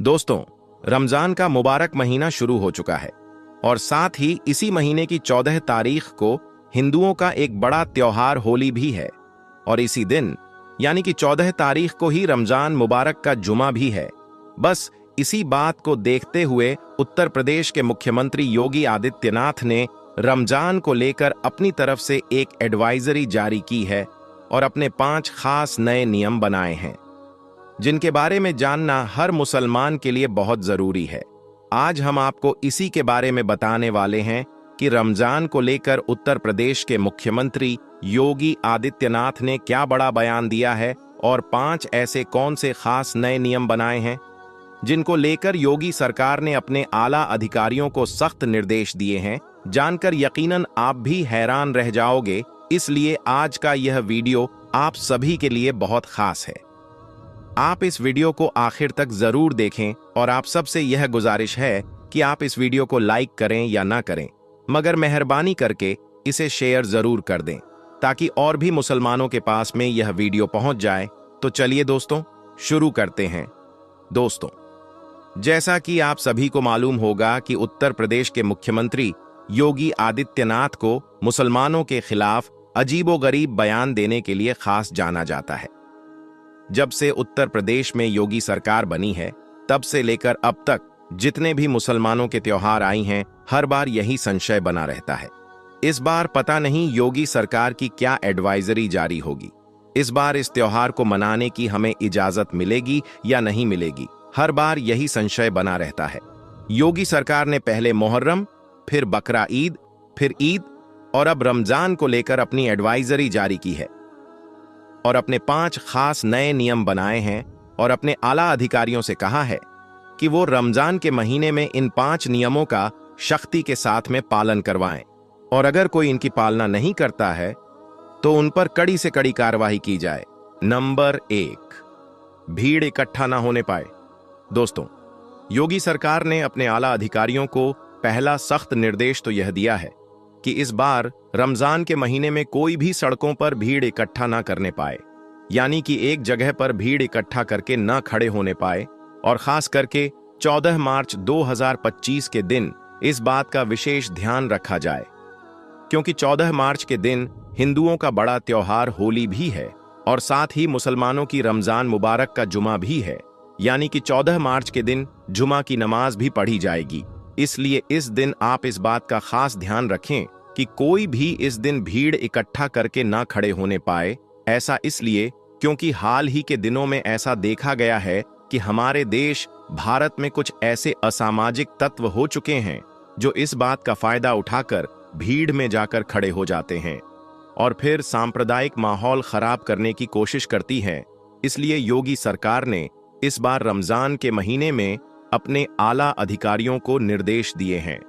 दोस्तों, रमजान का मुबारक महीना शुरू हो चुका है और साथ ही इसी महीने की 14 तारीख को हिंदुओं का एक बड़ा त्योहार होली भी है और इसी दिन यानी कि 14 तारीख को ही रमजान मुबारक का जुमा भी है। बस इसी बात को देखते हुए उत्तर प्रदेश के मुख्यमंत्री योगी आदित्यनाथ ने रमजान को लेकर अपनी तरफ से एक एडवाइजरी जारी की है और अपने 5 खास नए नियम बनाए हैं जिनके बारे में जानना हर मुसलमान के लिए बहुत जरूरी है। आज हम आपको इसी के बारे में बताने वाले हैं कि रमजान को लेकर उत्तर प्रदेश के मुख्यमंत्री योगी आदित्यनाथ ने क्या बड़ा बयान दिया है और 5 ऐसे कौन से खास नए नियम बनाए हैं जिनको लेकर योगी सरकार ने अपने आला अधिकारियों को सख्त निर्देश दिए हैं। जानकर यकीनन आप भी हैरान रह जाओगे, इसलिए आज का यह वीडियो आप सभी के लिए बहुत खास है। आप इस वीडियो को आखिर तक जरूर देखें और आप सबसे यह गुजारिश है कि आप इस वीडियो को लाइक करें या ना करें, मगर मेहरबानी करके इसे शेयर जरूर कर दें ताकि और भी मुसलमानों के पास में यह वीडियो पहुंच जाए। तो चलिए दोस्तों, शुरू करते हैं। दोस्तों, जैसा कि आप सभी को मालूम होगा कि उत्तर प्रदेश के मुख्यमंत्री योगी आदित्यनाथ को मुसलमानों के खिलाफ अजीबोगरीब बयान देने के लिए खास जाना जाता है। जब से उत्तर प्रदेश में योगी सरकार बनी है, तब से लेकर अब तक जितने भी मुसलमानों के त्योहार आई हैं, हर बार यही संशय बना रहता है। इस बार पता नहीं योगी सरकार की क्या एडवाइजरी जारी होगी। इस बार इस त्योहार को मनाने की हमें इजाजत मिलेगी या नहीं मिलेगी, हर बार यही संशय बना रहता है। योगी सरकार ने पहले मुहर्रम, फिर बकरा ईद, फिर ईद और अब रमजान को लेकर अपनी एडवाइजरी जारी की है और अपने 5 खास नए नियम बनाए हैं और अपने आला अधिकारियों से कहा है कि वो रमजान के महीने में इन 5 नियमों का सख्ती के साथ में पालन करवाएं और अगर कोई इनकी पालना नहीं करता है तो उन पर कड़ी से कड़ी कार्रवाई की जाए। नंबर 1, भीड़ इकट्ठा ना होने पाए। दोस्तों, योगी सरकार ने अपने आला अधिकारियों को पहला सख्त निर्देश तो यह दिया है कि इस बार रमजान के महीने में कोई भी सड़कों पर भीड़ इकट्ठा ना करने पाए, यानी कि एक जगह पर भीड़ इकट्ठा करके न खड़े होने पाए। और खास करके 14 मार्च 2025 के दिन इस बात का विशेष ध्यान रखा जाए, क्योंकि 14 मार्च के दिन हिंदुओं का बड़ा त्योहार होली भी है और साथ ही मुसलमानों की रमजान मुबारक का जुमा भी है, यानी कि 14 मार्च के दिन जुमा की नमाज भी पढ़ी जाएगी। इसलिए इस दिन आप इस बात का खास ध्यान रखें कि कोई भी इस दिन भीड़ इकट्ठा करके ना खड़े होने पाए। ऐसा इसलिए क्योंकि हाल ही के दिनों में ऐसा देखा गया है कि हमारे देश भारत में कुछ ऐसे असामाजिक तत्व हो चुके हैं जो इस बात का फायदा उठाकर भीड़ में जाकर खड़े हो जाते हैं और फिर सांप्रदायिक माहौल खराब करने की कोशिश करती है। इसलिए योगी सरकार ने इस बार रमजान के महीने में अपने आला अधिकारियों को निर्देश दिए हैं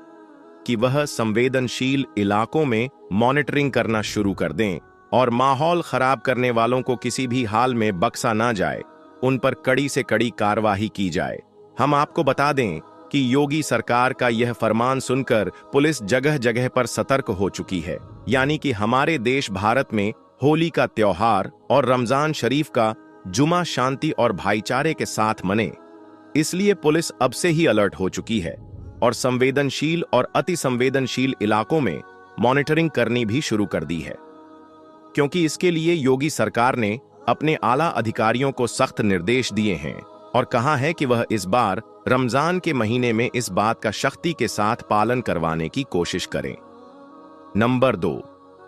कि वह संवेदनशील इलाकों में मॉनिटरिंग करना शुरू कर दें और माहौल खराब करने वालों को किसी भी हाल में बख्शा ना जाए, उन पर कड़ी से कड़ी कार्रवाई की जाए। हम आपको बता दें कि योगी सरकार का यह फरमान सुनकर पुलिस जगह जगह पर सतर्क हो चुकी है, यानी कि हमारे देश भारत में होली का त्योहार और रमजान शरीफ का जुमा शांति और भाईचारे के साथ मने। इसलिए पुलिस अब से ही अलर्ट हो चुकी है और संवेदनशील और अति संवेदनशील इलाकों में मॉनिटरिंग करनी भी शुरू कर दी है, क्योंकि इसके लिए योगी सरकार ने अपने आला अधिकारियों को सख्त निर्देश दिए हैं और कहा है कि वह इस बार रमजान के महीने में इस बात का सख्ती के साथ पालन करवाने की कोशिश करें। नंबर 2,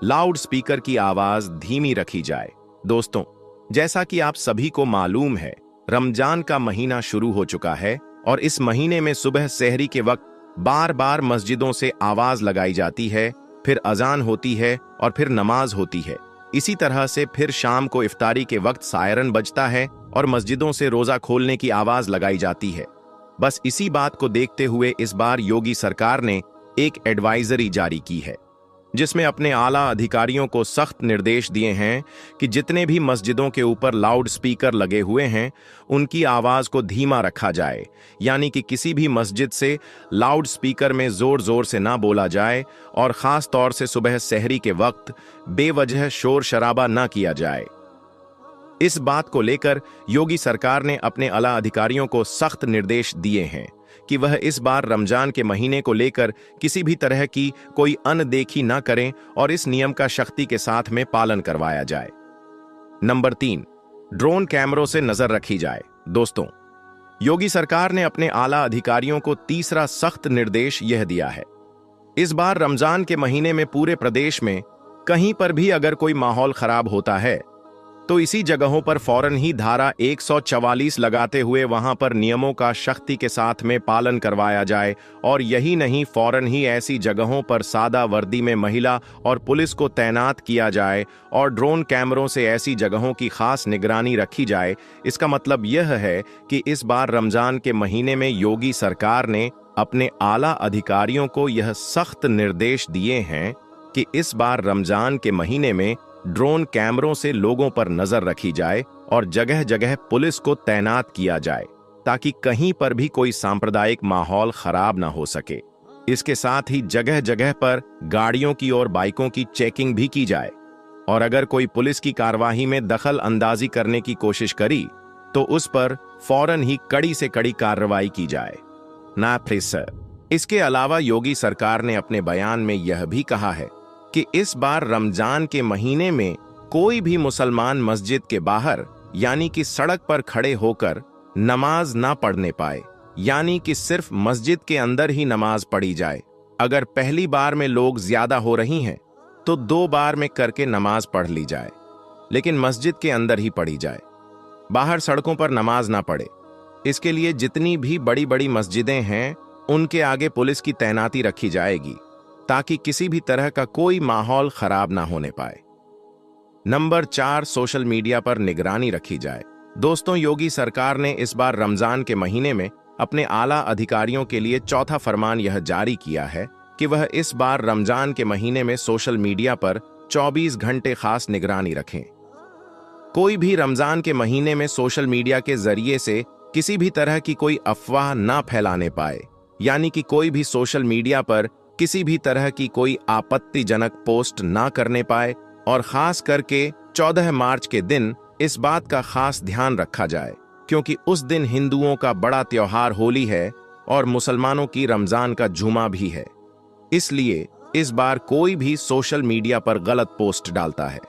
लाउड स्पीकर की आवाज धीमी रखी जाए। दोस्तों, जैसा कि आप सभी को मालूम है, रमजान का महीना शुरू हो चुका है और इस महीने में सुबह सहरी के वक्त बार बार मस्जिदों से आवाज लगाई जाती है, फिर अजान होती है और फिर नमाज होती है। इसी तरह से फिर शाम को इफ्तारी के वक्त सायरन बजता है और मस्जिदों से रोजा खोलने की आवाज लगाई जाती है। बस इसी बात को देखते हुए इस बार योगी सरकार ने एक एडवाइजरी जारी की है जिसमें अपने आला अधिकारियों को सख्त निर्देश दिए हैं कि जितने भी मस्जिदों के ऊपर लाउड स्पीकर लगे हुए हैं उनकी आवाज को धीमा रखा जाए, यानी कि किसी भी मस्जिद से लाउड स्पीकर में जोर जोर से ना बोला जाए और खास तौर से सुबह सहरी के वक्त बेवजह शोर शराबा ना किया जाए। इस बात को लेकर योगी सरकार ने अपने आला अधिकारियों को सख्त निर्देश दिए हैं कि वह इस बार रमजान के महीने को लेकर किसी भी तरह की कोई अनदेखी न करें और इस नियम का सख्ती के साथ में पालन करवाया जाए। नंबर 3, ड्रोन कैमरों से नजर रखी जाए। दोस्तों, योगी सरकार ने अपने आला अधिकारियों को तीसरा सख्त निर्देश यह दिया है। इस बार रमजान के महीने में पूरे प्रदेश में कहीं पर भी अगर कोई माहौल खराब होता है तो इसी जगहों पर फौरन ही धारा 144 लगाते हुए वहां पर नियमों का सख्ती के साथ में पालन करवाया जाए। और यही नहीं, फौरन ही ऐसी जगहों पर सादा वर्दी में महिला और पुलिस को तैनात किया जाए और ड्रोन कैमरों से ऐसी जगहों की खास निगरानी रखी जाए। इसका मतलब यह है कि इस बार रमजान के महीने में योगी सरकार ने अपने आला अधिकारियों को यह सख्त निर्देश दिए हैं कि इस बार रमजान के महीने में ड्रोन कैमरों से लोगों पर नजर रखी जाए और जगह जगह पुलिस को तैनात किया जाए ताकि कहीं पर भी कोई सांप्रदायिक माहौल खराब ना हो सके। इसके साथ ही जगह जगह पर गाड़ियों की और बाइकों की चेकिंग भी की जाए और अगर कोई पुलिस की कार्यवाही में दखल अंदाजी करने की कोशिश करी तो उस पर फौरन ही कड़ी से कड़ी कार्रवाई की जाए। ना सर, इसके अलावा योगी सरकार ने अपने बयान में यह भी कहा है कि इस बार रमजान के महीने में कोई भी मुसलमान मस्जिद के बाहर यानी कि सड़क पर खड़े होकर नमाज ना पढ़ने पाए, यानी कि सिर्फ मस्जिद के अंदर ही नमाज पढ़ी जाए। अगर पहली बार में लोग ज्यादा हो रही हैं तो 2 बार में करके नमाज पढ़ ली जाए, लेकिन मस्जिद के अंदर ही पढ़ी जाए, बाहर सड़कों पर नमाज ना पढ़े। इसके लिए जितनी भी बड़ी बड़ी मस्जिदें हैं उनके आगे पुलिस की तैनाती रखी जाएगी ताकि किसी भी तरह का कोई माहौल खराब ना होने पाए। नंबर 4, सोशल मीडिया पर निगरानी रखी जाए। दोस्तों, योगी सरकार ने इस बार रमजान के महीने में अपने आला अधिकारियों के लिए चौथा फरमान यह जारी किया है कि वह इस बार रमजान के महीने में सोशल मीडिया पर 24 घंटे खास निगरानी रखें। कोई भी रमजान के महीने में सोशल मीडिया के जरिए से किसी भी तरह की कोई अफवाह ना फैलाने पाए, यानी कि कोई भी सोशल मीडिया पर किसी भी तरह की कोई आपत्तिजनक पोस्ट ना करने पाए। और खास करके 14 मार्च के दिन इस बात का खास ध्यान रखा जाए क्योंकि उस दिन हिंदुओं का बड़ा त्योहार होली है और मुसलमानों की रमजान का जुमा भी है। इसलिए इस बार कोई भी सोशल मीडिया पर गलत पोस्ट डालता है,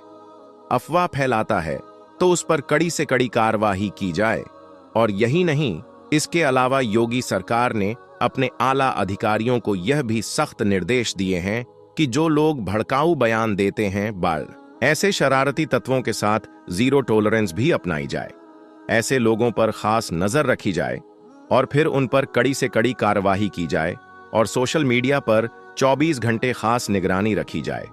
अफवाह फैलाता है तो उस पर कड़ी से कड़ी कार्रवाई की जाए। और यही नहीं, इसके अलावा योगी सरकार ने अपने आला अधिकारियों को यह भी सख्त निर्देश दिए हैं कि जो लोग भड़काऊ बयान देते हैं ऐसे शरारती तत्वों के साथ जीरो टॉलरेंस भी अपनाई जाए। ऐसे लोगों पर खास नजर रखी जाए और फिर उन पर कड़ी से कड़ी कार्रवाई की जाए और सोशल मीडिया पर 24 घंटे खास निगरानी रखी जाए।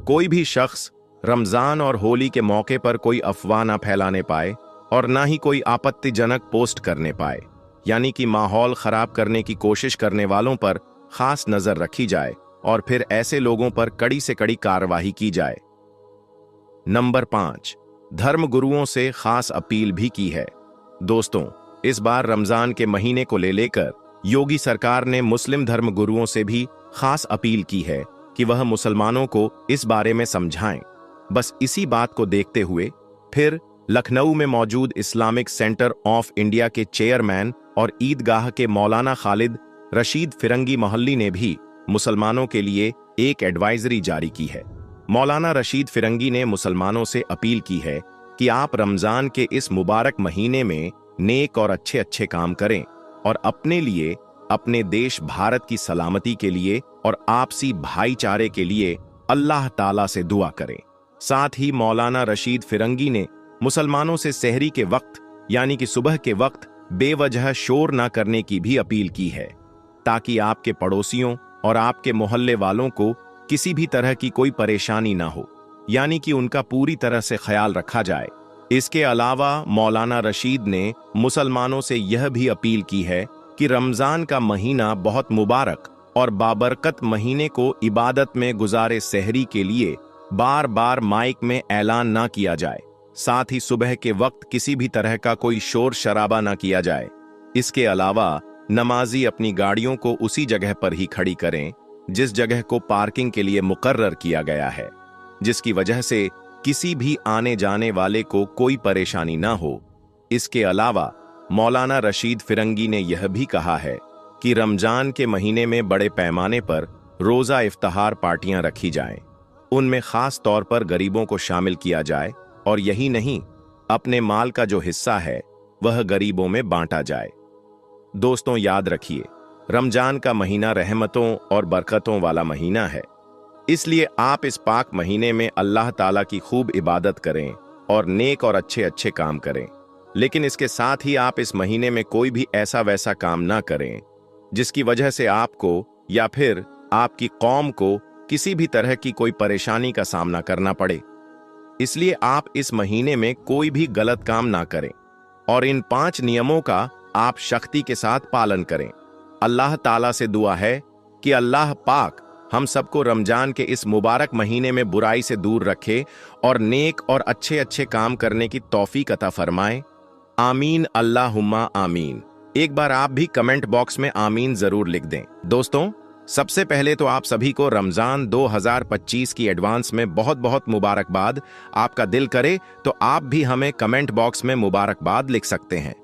कोई भी शख्स रमजान और होली के मौके पर कोई अफवाह ना फैलाने पाए और ना ही कोई आपत्तिजनक पोस्ट करने पाए, यानी कि माहौल खराब करने की कोशिश करने वालों पर खास नजर रखी जाए और फिर ऐसे लोगों पर कड़ी से कड़ी कार्रवाई की जाए। नंबर 5, धर्म गुरुओं से खास अपील भी की है। दोस्तों, इस बार रमजान के महीने को लेकर योगी सरकार ने मुस्लिम धर्म गुरुओं से भी खास अपील की है कि वह मुसलमानों को इस बारे में समझाएं। बस इसी बात को देखते हुए फिर लखनऊ में मौजूद इस्लामिक सेंटर ऑफ इंडिया के चेयरमैन और ईदगाह के मौलाना खालिद रशीद फिरंगी मोहल्ली ने भी मुसलमानों के लिए एक एडवाइजरी जारी की है। मौलाना रशीद फिरंगी ने मुसलमानों से अपील की है कि आप रमजान के इस मुबारक महीने में नेक और अच्छे अच्छे काम करें और अपने लिए, अपने देश भारत की सलामती के लिए और आपसी भाईचारे के लिए अल्लाह ताला से दुआ करें। साथ ही मौलाना रशीद फिरंगी ने मुसलमानों से सहरी के वक्त यानी कि सुबह के वक्त बेवजह शोर ना करने की भी अपील की है ताकि आपके पड़ोसियों और आपके मोहल्ले वालों को किसी भी तरह की कोई परेशानी ना हो, यानी कि उनका पूरी तरह से ख्याल रखा जाए। इसके अलावा मौलाना रशीद ने मुसलमानों से यह भी अपील की है कि रमजान का महीना बहुत मुबारक और बाबरकत महीने को इबादत में गुजारे सहरी के लिए बार बार माइक में ऐलान ना किया जाए। साथ ही सुबह के वक्त किसी भी तरह का कोई शोर शराबा ना किया जाए। इसके अलावा नमाजी अपनी गाड़ियों को उसी जगह पर ही खड़ी करें जिस जगह को पार्किंग के लिए मुकर्रर किया गया है, जिसकी वजह से किसी भी आने जाने वाले को कोई परेशानी ना हो। इसके अलावा मौलाना रशीद फिरंगी ने यह भी कहा है कि रमजान के महीने में बड़े पैमाने पर रोजा इफ्तार पार्टियां रखी जाएं। उनमें खास तौर पर गरीबों को शामिल किया जाए और यही नहीं, अपने माल का जो हिस्सा है वह गरीबों में बांटा जाए। दोस्तों, याद रखिए, रमजान का महीना रहमतों और बरकतों वाला महीना है। इसलिए आप इस पाक महीने में अल्लाह ताला की खूब इबादत करें और नेक और अच्छे अच्छे काम करें। लेकिन इसके साथ ही आप इस महीने में कोई भी ऐसा वैसा काम ना करें जिसकी वजह से आपको या फिर आपकी कौम को किसी भी तरह की कोई परेशानी का सामना करना पड़े। इसलिए आप इस महीने में कोई भी गलत काम ना करें और इन 5 नियमों का आप सख्ती के साथ पालन करें। अल्लाह ताला से दुआ है कि अल्लाह पाक हम सबको रमजान के इस मुबारक महीने में बुराई से दूर रखे और नेक और अच्छे अच्छे काम करने की तौफीक अता फरमाए। आमीन, अल्लाहुम्मा आमीन। एक बार आप भी कमेंट बॉक्स में आमीन जरूर लिख दें। दोस्तों, सबसे पहले तो आप सभी को रमजान 2025 की एडवांस में बहुत बहुत मुबारकबाद। आपका दिल करे तो आप भी हमें कमेंट बॉक्स में मुबारकबाद लिख सकते हैं।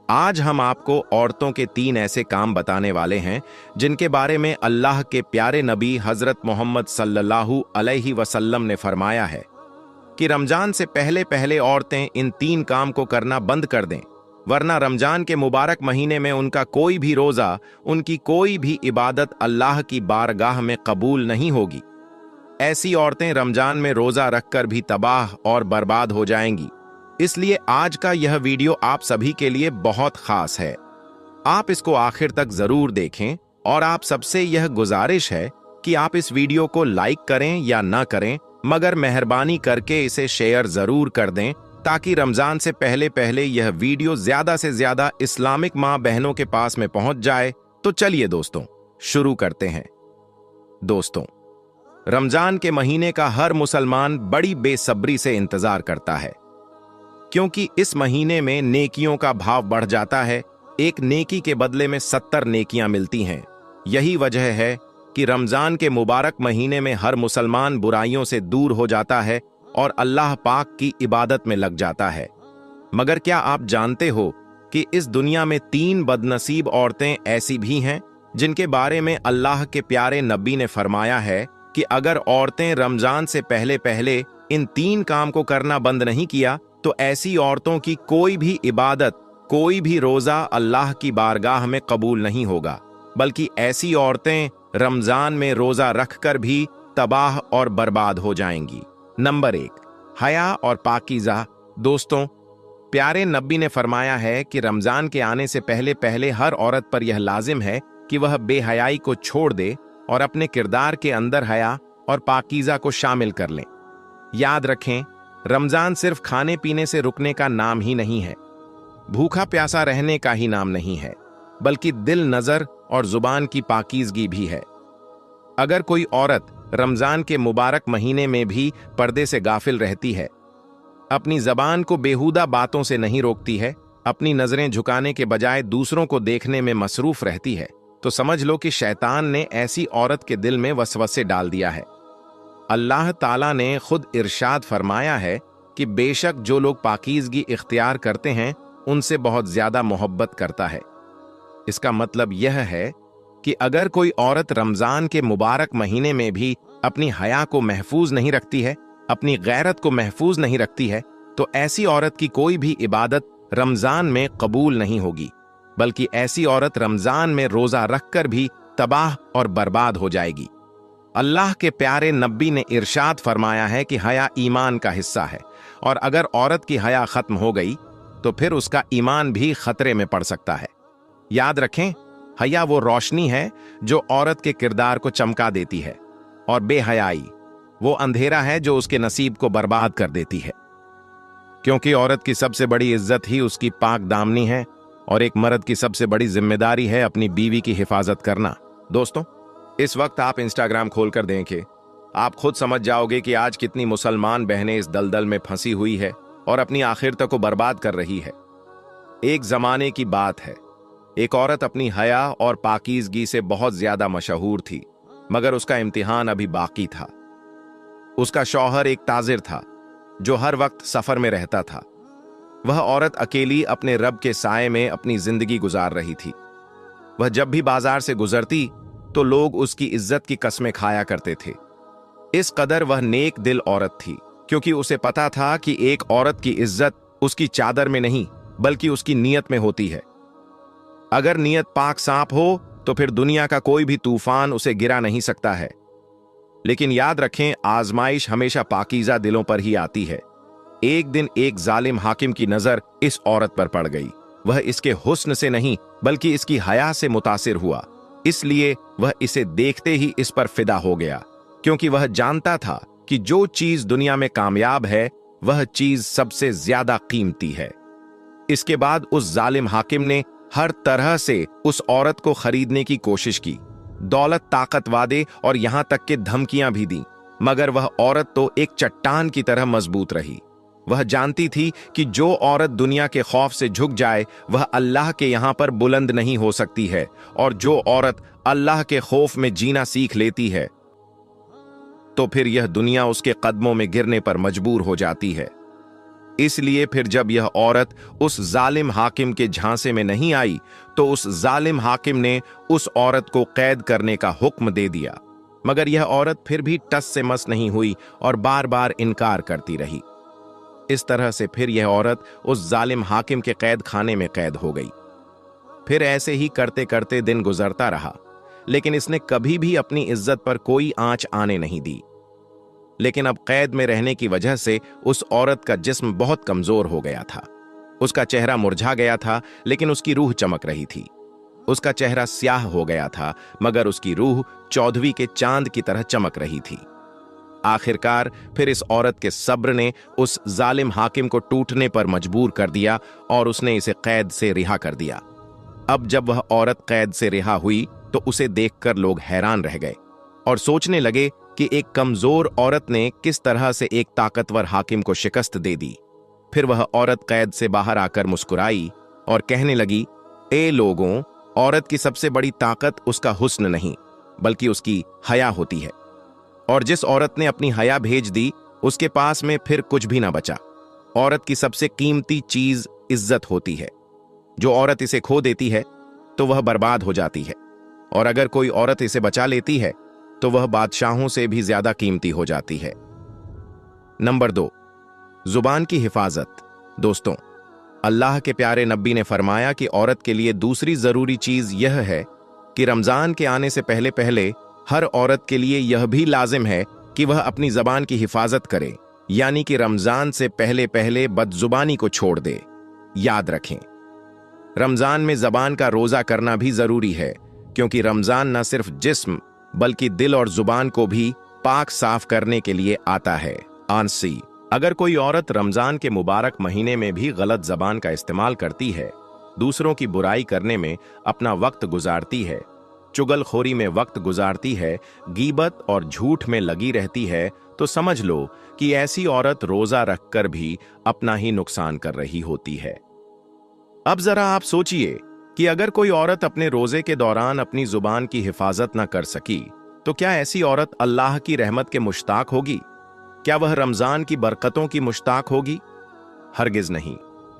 आज हम आपको औरतों के 3 ऐसे काम बताने वाले हैं जिनके बारे में अल्लाह के प्यारे नबी हजरत मोहम्मद सल्लल्लाहु अलैहि वसल्लम ने फरमाया है कि रमजान से पहले पहले औरतें इन 3 काम को करना बंद कर दें, वरना रमजान के मुबारक महीने में उनका कोई भी रोजा, उनकी कोई भी इबादत अल्लाह की बारगाह में कबूल नहीं होगी। ऐसी औरतें रमजान में रोजा रखकर भी तबाह और बर्बाद हो जाएंगी। इसलिए आज का यह वीडियो आप सभी के लिए बहुत खास है। आप इसको आखिर तक जरूर देखें और आप सबसे यह गुजारिश है कि आप इस वीडियो को लाइक करें या ना करें, मगर मेहरबानी करके इसे शेयर जरूर कर दें ताकि रमजान से पहले पहले यह वीडियो ज्यादा से ज्यादा इस्लामिक माँ बहनों के पास में पहुंच जाए। तो चलिए दोस्तों, शुरू करते हैं। दोस्तों, रमजान के महीने का हर मुसलमान बड़ी बेसब्री से इंतजार करता है, क्योंकि इस महीने में नेकियों का भाव बढ़ जाता है। एक नेकी के बदले में 70 नेकियां मिलती हैं। यही वजह है कि रमजान के मुबारक महीने में हर मुसलमान बुराइयों से दूर हो जाता है और अल्लाह पाक की इबादत में लग जाता है। मगर क्या आप जानते हो कि इस दुनिया में 3 बदनसीब औरतें ऐसी भी हैं जिनके बारे में अल्लाह के प्यारे नबी ने फरमाया है कि अगर औरतें रमजान से पहले पहले इन 3 काम को करना बंद नहीं किया तो ऐसी औरतों की कोई भी इबादत, कोई भी रोजा अल्लाह की बारगाह में कबूल नहीं होगा, बल्कि ऐसी औरतें रमजान में रोजा रखकर भी तबाह और बर्बाद हो जाएंगी। नंबर 1, हया और पाकीज़ा। दोस्तों, प्यारे नबी ने फरमाया है कि रमजान के आने से पहले पहले हर औरत पर यह लाजिम है कि वह बेहयाई को छोड़ दे और अपने किरदार के अंदर हया और पाकीज़ा को शामिल कर लें। याद रखें, रमजान सिर्फ खाने पीने से रुकने का नाम ही नहीं है, भूखा प्यासा रहने का ही नाम नहीं है, बल्कि दिल, नजर और जुबान की पाकीज़गी भी है। अगर कोई औरत रमजान के मुबारक महीने में भी पर्दे से गाफिल रहती है, अपनी जबान को बेहुदा बातों से नहीं रोकती है, अपनी नजरें झुकाने के बजाय दूसरों को देखने में मसरूफ रहती है, तो समझ लो कि शैतान ने ऐसी औरत के दिल में वसवसे डाल दिया है। अल्लाह ताला ने खुद इरशाद फरमाया है कि बेशक जो लोग पाकीज़गी इख्तियार करते हैं उनसे बहुत ज्यादा मोहब्बत करता है। इसका मतलब यह है कि अगर कोई औरत रमजान के मुबारक महीने में भी अपनी हया को महफूज नहीं रखती है, अपनी गैरत को महफूज नहीं रखती है, तो ऐसी औरत की कोई भी इबादत रमजान में कबूल नहीं होगी, बल्कि ऐसी औरत रमजान में रोजा रखकर भी तबाह और बर्बाद हो जाएगी। अल्लाह के प्यारे नबी ने इरशाद फरमाया है कि हया ईमान का हिस्सा है और अगर औरत की हया खत्म हो गई तो फिर उसका ईमान भी खतरे में पड़ सकता है। याद रखें, हया वो रोशनी है जो औरत के किरदार को चमका देती है और बेहयाई वो अंधेरा है जो उसके नसीब को बर्बाद कर देती है। क्योंकि औरत की सबसे बड़ी इज्जत ही उसकी पाक दामनी है और एक मर्द की सबसे बड़ी जिम्मेदारी है अपनी बीवी की हिफाजत करना। दोस्तों, इस वक्त आप इंस्टाग्राम खोलकर देखें, आप खुद समझ जाओगे कि आज कितनी मुसलमान बहनें इस दलदल में फंसी हुई है और अपनी आखिरत को बर्बाद कर रही है। एक जमाने की बात है, एक औरत अपनी हया और पाकीज़गी से बहुत ज्यादा मशहूर थी, मगर उसका इम्तिहान अभी बाकी था। उसका शौहर एक ताजिर था जो हर वक्त सफर में रहता था। वह औरत अकेली अपने रब के साए में अपनी जिंदगी गुजार रही थी। वह जब भी बाजार से गुजरती तो लोग उसकी इज्जत की कस्में खाया करते थे। इस कदर वह नेक दिल औरत थी, क्योंकि उसे पता था कि एक औरत की इज्जत उसकी चादर में नहीं बल्कि उसकी नीयत में होती है। अगर नीयत पाक साफ हो तो फिर दुनिया का कोई भी तूफान उसे गिरा नहीं सकता है। लेकिन याद रखें, आजमाइश हमेशा पाकीज़ा दिलों पर ही आती है। एक दिन एक जालिम हाकिम की नजर इस औरत पर पड़ गई। वह इसके हुस्न से नहीं बल्कि इसकी हया से मुतासिर हुआ, इसलिए वह इसे देखते ही इस पर फिदा हो गया, क्योंकि वह जानता था कि जो चीज दुनिया में कामयाब है वह चीज सबसे ज्यादा कीमती है। इसके बाद उस जालिम हाकिम ने हर तरह से उस औरत को खरीदने की कोशिश की। दौलत, ताकत, वादे और यहां तक कि धमकियां भी दी, मगर वह औरत तो एक चट्टान की तरह मजबूत रही। वह जानती थी कि जो औरत दुनिया के खौफ से झुक जाए वह अल्लाह के यहां पर बुलंद नहीं हो सकती है, और जो औरत अल्लाह के खौफ में जीना सीख लेती है तो फिर यह दुनिया उसके कदमों में गिरने पर मजबूर हो जाती है। इसलिए फिर जब यह औरत उस जालिम हाकिम के झांसे में नहीं आई तो उस जालिम हाकिम ने उस औरत को कैद करने का हुक्म दे दिया, मगर यह औरत फिर भी टस से मस नहीं हुई और बार बार इनकार करती रही। इस तरह से फिर यह औरत उस जालिम हाकिम के कैद खाने में कैद हो गई। फिर ऐसे ही करते करते दिन गुजरता रहा, लेकिन इसने कभी भी अपनी इज्जत पर कोई आंच आने नहीं दी। लेकिन अब कैद में रहने की वजह से उस औरत का जिस्म बहुत कमजोर हो गया था। उसका चेहरा मुरझा गया था, लेकिन उसकी रूह चमक रही थी। उसका चेहरा स्याह हो गया था, मगर उसकी रूह 14वीं के चांद की तरह चमक रही थी। आखिरकार फिर इस औरत के सब्र ने उस जालिम हाकिम को टूटने पर मजबूर कर दिया और उसने इसे कैद से रिहा कर दिया। अब जब वह औरत कैद से रिहा हुई तो उसे देखकर लोग हैरान रह गए और सोचने लगे कि एक कमजोर औरत ने किस तरह से एक ताकतवर हाकिम को शिकस्त दे दी। फिर वह औरत कैद से बाहर आकर मुस्कुराई और कहने लगी, ए लोगों, औरत की सबसे बड़ी ताकत उसका हुस्न नहीं बल्कि उसकी हया होती है, और जिस औरत ने अपनी हया भेज दी उसके पास में फिर कुछ भी ना बचा। औरत की सबसे कीमती चीज इज्जत होती है। जो औरत इसे खो देती है तो वह बर्बाद हो जाती है, और अगर कोई औरत इसे बचा लेती है तो वह बादशाहों से भी ज्यादा कीमती हो जाती है। नंबर 2, जुबान की हिफाजत। दोस्तों, अल्लाह के प्यारे नबी ने फरमाया कि औरत के लिए दूसरी जरूरी चीज यह है कि रमजान के आने से पहले पहले हर औरत के लिए यह भी लाजिम है कि वह अपनी जबान की हिफाजत करे, यानी कि रमजान से पहले पहले बदजुबानी को छोड़ दे। याद रखें, रमजान में जबान का रोजा करना भी जरूरी है, क्योंकि रमजान न सिर्फ जिस्म बल्कि दिल और जुबान को भी पाक साफ करने के लिए आता है। आंसी, अगर कोई औरत रमजान के मुबारक महीने में भी गलत जबान का इस्तेमाल करती है, दूसरों की बुराई करने में अपना वक्त गुजारती है, चुगलखोरी में वक्त गुजारती है, गीबत और झूठ में लगी रहती है, तो समझ लो कि ऐसी औरत रोजा रखकर भी अपना ही नुकसान कर रही होती है। अब जरा आप सोचिए कि अगर कोई औरत अपने रोजे के दौरान अपनी जुबान की हिफाजत न कर सकी तो क्या ऐसी औरत अल्लाह की रहमत के मुश्ताक होगी? क्या वह रमजान की बरकतों की मुश्ताक होगी? हरगिज नहीं,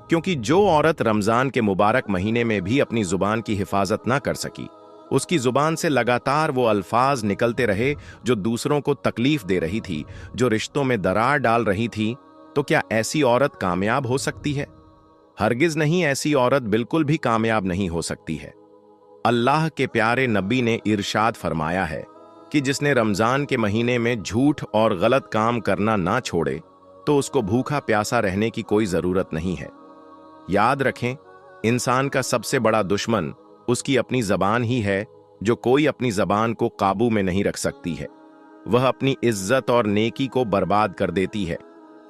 क्योंकि जो औरत रमजान के मुबारक महीने में भी अपनी जुबान की हिफाजत न कर सकी, उसकी जुबान से लगातार वो अल्फाज निकलते रहे जो दूसरों को तकलीफ दे रही थी, जो रिश्तों में दरार डाल रही थी, तो क्या ऐसी औरत कामयाब हो सकती है? हरगिज नहीं, ऐसी औरत बिल्कुल भी कामयाब नहीं हो सकती है। अल्लाह के प्यारे नबी ने इरशाद फरमाया है कि जिसने रमजान के महीने में झूठ और गलत काम करना ना छोड़े तो उसको भूखा प्यासा रहने की कोई जरूरत नहीं है। याद रखें, इंसान का सबसे बड़ा दुश्मन उसकी अपनी जबान ही है, जो कोई अपनी जबान को काबू में नहीं रख सकती है। वह अपनी इज्जत और नेकी को बर्बाद कर देती है,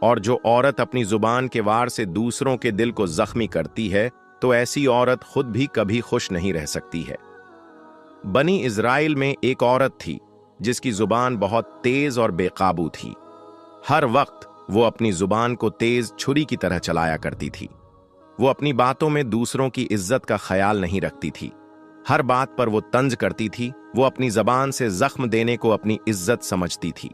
और जो औरत अपनी जुबान के वार से दूसरों के दिल को जख्मी करती है तो ऐसी औरत खुद भी कभी खुश नहीं रह सकती है। बनी इज़राइल में एक औरत थी जिसकी जुबान बहुत तेज और बेकाबू थी। हर वक्त वो अपनी जुबान को तेज छुरी की तरह चलाया करती थी। वो अपनी बातों में दूसरों की इज्जत का ख्याल नहीं रखती थी। हर बात पर वो तंज करती थी। वो अपनी जबान से जख्म देने को अपनी इज्जत समझती थी।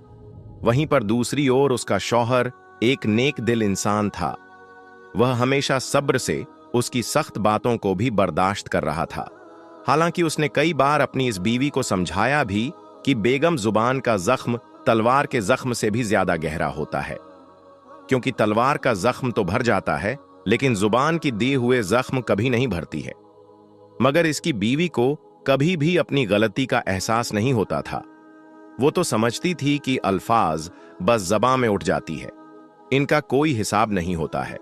वहीं पर दूसरी ओर उसका शौहर एक नेक दिल इंसान था। वह हमेशा सब्र से उसकी सख्त बातों को भी बर्दाश्त कर रहा था। हालांकि उसने कई बार अपनी इस बीवी को समझाया भी कि बेगम जुबान का जख्म तलवार के जख्म से भी ज्यादा गहरा होता है, क्योंकि तलवार का जख्म तो भर जाता है लेकिन जुबान की दिए हुए जख्म कभी नहीं भरती है। मगर इसकी बीवी को कभी भी अपनी गलती का एहसास नहीं होता था। वो तो समझती थी कि अल्फाज बस ज़बां में उठ जाती है, इनका कोई हिसाब नहीं होता है।